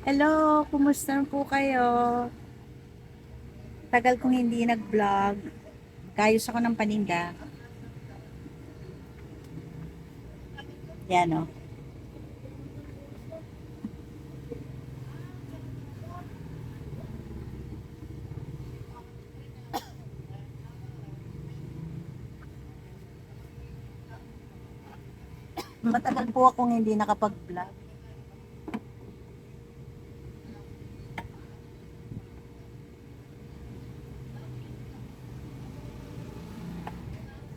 Hello, kumusta po kayo? Tagal kong hindi nag-vlog. Kayos ako ng paninda. Yan o. Matagal po akong hindi nakapag-vlog.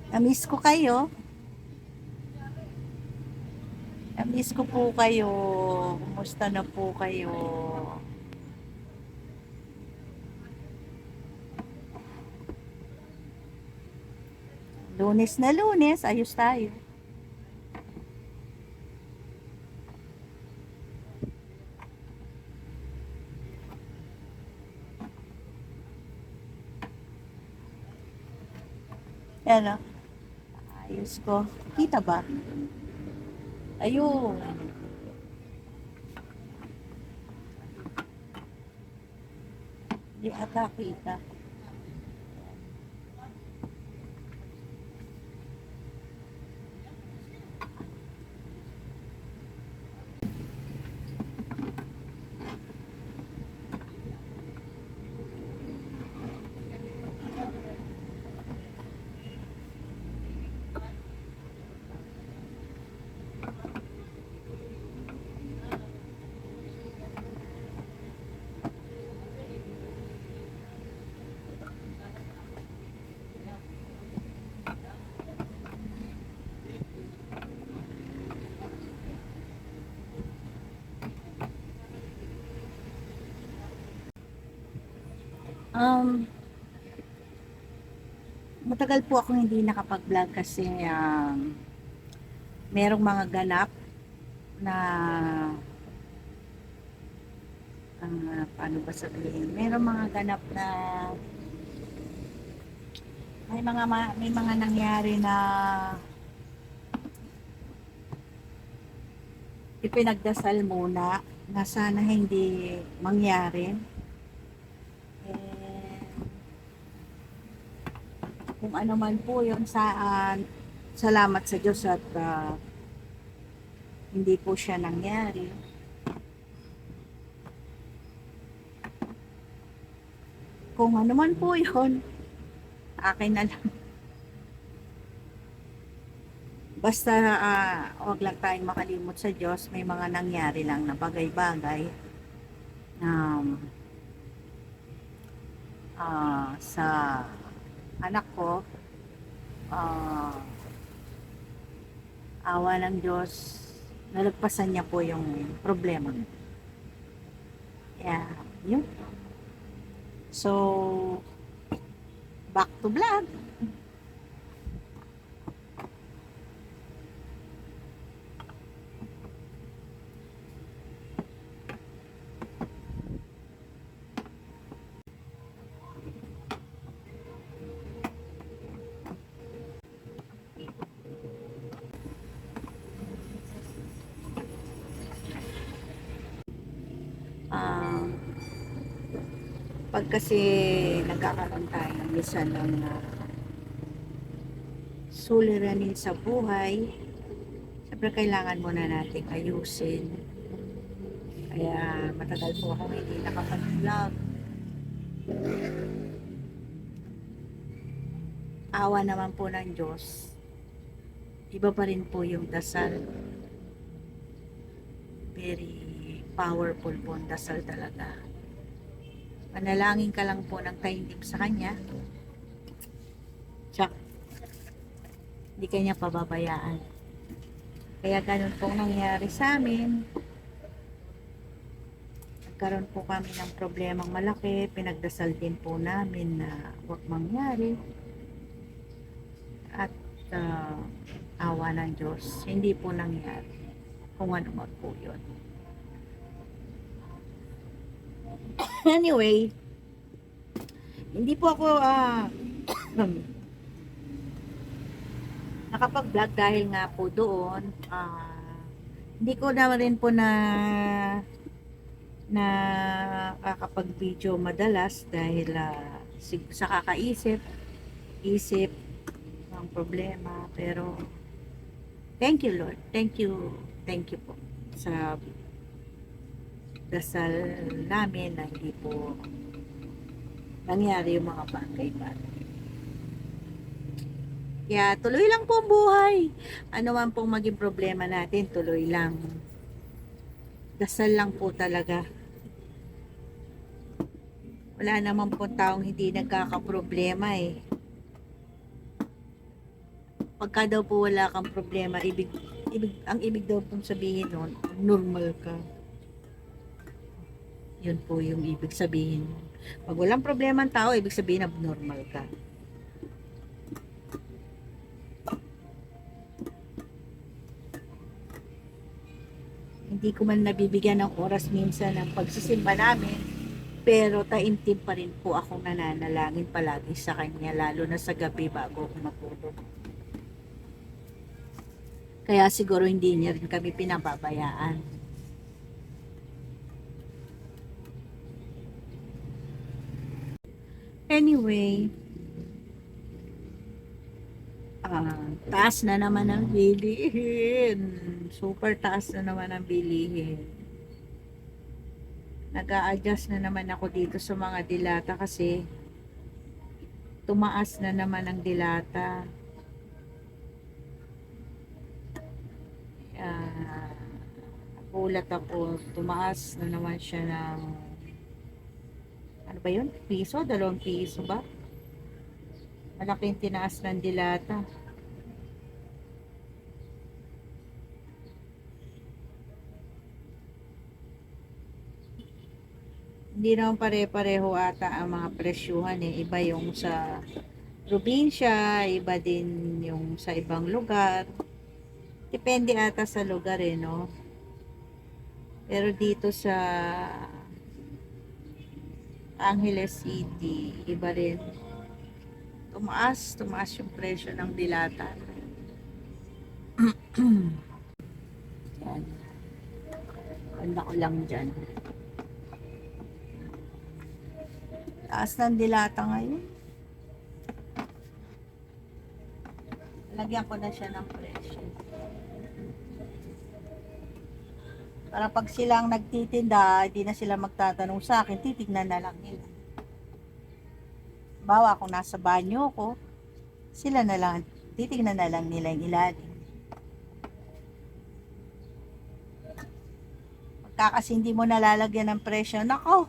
Na-miss ko kayo. Na-miss ko po kayo. Kumusta na po kayo? Lunes na Lunes, ayos tayo. Yan o. Ayos ko. Kita ba? Ayun. Hindi ata kita. Um, Matagal po akong hindi nakapag-vlog kasi merong mga ganap na paano ba sabihin? Merong mga ganap na may mga nangyari na ipinagdasal muna na sana hindi mangyari. Eh, kung ano man po yun, salamat sa Diyos at hindi po siya nangyari. Kung ano man po yun, akin na lang. Basta wag lang tayong makalimot sa Diyos, may mga nangyari lang na bagay-bagay na sa anak ko, ah, awa ng Diyos, nalagpasan niya po yung problema. Yeah, yun. So, back to vlog. Ah, pag kasi nagkakaroon tayo ng minsan ng suliranin sa buhay, siyempre kailangan muna natin ayusin. Kaya matagal po ako hindi nakapag-vlog. Awa naman po ng Diyos. Iba pa rin po yung dasal. Very powerful po ang dasal talaga. Manalangin ka lang po ng taimtim sa Kanya. Tsak, hindi kanya pababayaan. Kaya ganun pong nangyari sa amin. Nagkaroon po kami ng problemang malaki. Pinagdasal din po namin na huwag mangyari. At awa ng Diyos, hindi po nangyari. Kung ano man po yun. Anyway, hindi po ako nakapag-vlog dahil nga po doon. Hindi ko na rin po na makapag-video madalas dahil sa isip ng problema. Pero thank you Lord, thank you po sa dasal namin na hindi po nangyari yung mga bagay-bagay. Kaya tuloy lang po ang buhay. Ano man pong maging problema natin, tuloy lang. Dasal lang po talaga. Wala naman po taong hindi nagkakaproblema eh. Pagka daw po wala kang problema, ang ibig daw pong sabihin nun, normal ka. Yun po yung ibig sabihin. Pag walang problema ang tao, ibig sabihin abnormal ka. Hindi ko man nabibigyan ng oras minsan ng pagsisimba namin, pero taimtim pa rin po akong nananalangin palagi sa Kanya, lalo na sa gabi bago ako matulog. Kaya siguro hindi niya rin kami pinababayaan. Anyway, taas na naman ang bilihin. Super taas na naman ang bilihin. Nag-a-adjust na naman ako dito sa mga dilata kasi tumaas na naman ang dilata. Nagulat ako, tumaas na naman siya ng ano ba yun? Piso? 2 piso ba? Malaking tinaas ng dilata. Hindi naman pare-pareho ata ang mga presyuhan eh. Iba yung sa probinsya, iba din yung sa ibang lugar. Depende ata sa lugar eh, no? Pero dito sa Angeles City, iba rin. Tumaas yung presyo ng dilata. Yan. Ganda ko lang dyan. Taas ng dilata ngayon. Lagyan ko na siya ng presyo. Para pag silang nagtitinda, hindi na sila magtatanong sa akin, titignan na lang nila. Bawa kung nasa banyo ko, sila na lang, titignan na lang nila yung ilalim. Pagka kasi hindi mo nalalagyan ng presyo, nako,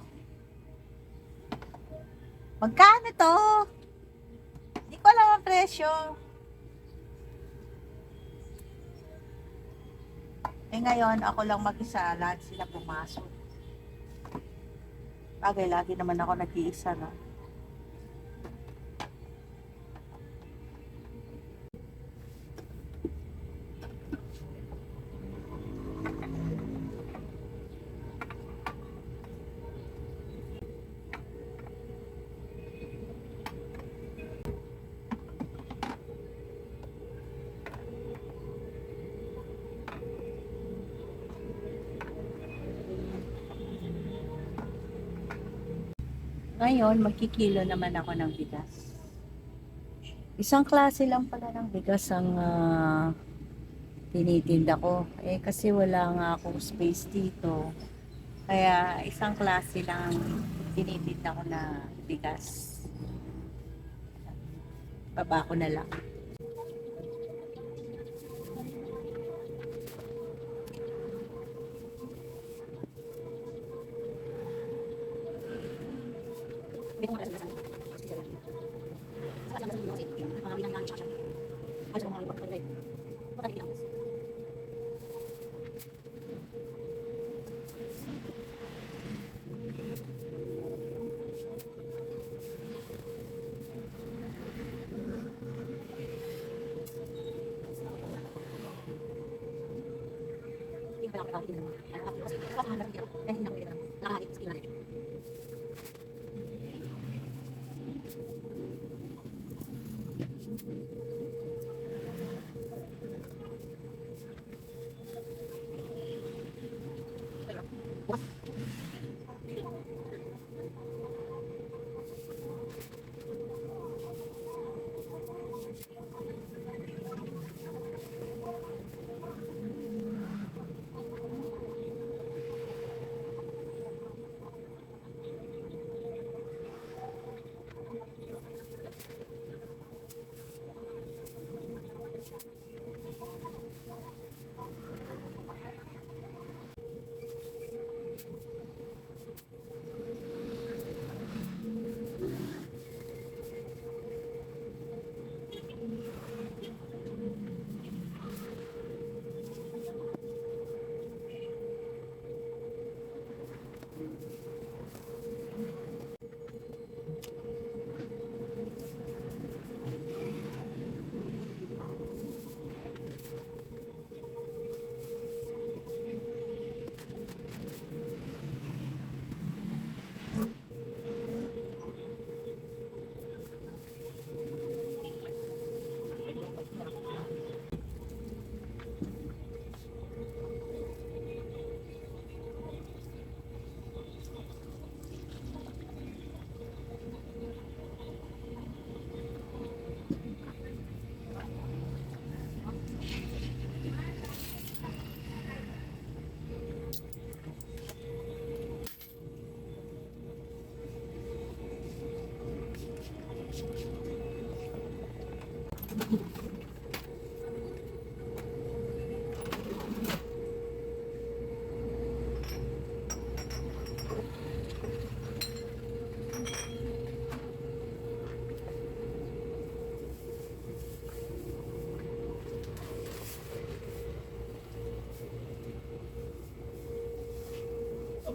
magkano to? Hindi ko alam ang presyo. Eh ngayon, ako lang mag-isa, lahat sila pumasok. Bagay, lagi naman ako nag-iisa, no? Ngayon, magkikilo naman ako ng bigas. Isang klase lang pala ng bigas ang tinitinda ko. Eh, kasi wala nga akong space dito. Kaya, isang klase lang tinitinda ko na bigas. Baba ko na lang.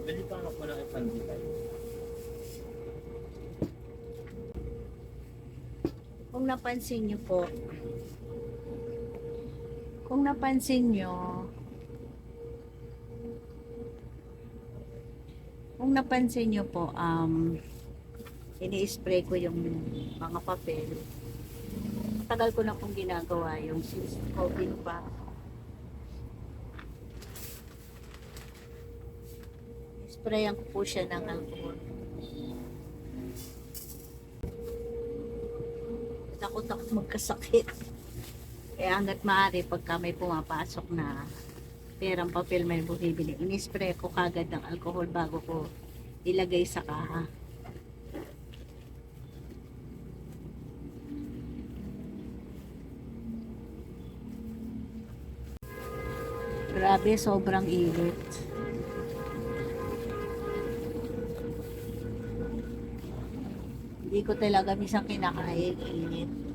Pwede pa ako ng ipandikay. Kung napansin nyo po, kung napansin nyo, po, ini-spray ko yung mga papel. Tagal ko na pong ginagawa yung since COVID pa. Sprayan ko po siya ng alcohol. Takot ako magkasakit. Kaya hanggat maaari, pagka may pumapasok na perang papel may bumibili, ini-spray ko kagad ng alcohol bago ko ilagay sa kaha. Grabe, sobrang init. Hindi ko talaga minsan kinakain, init.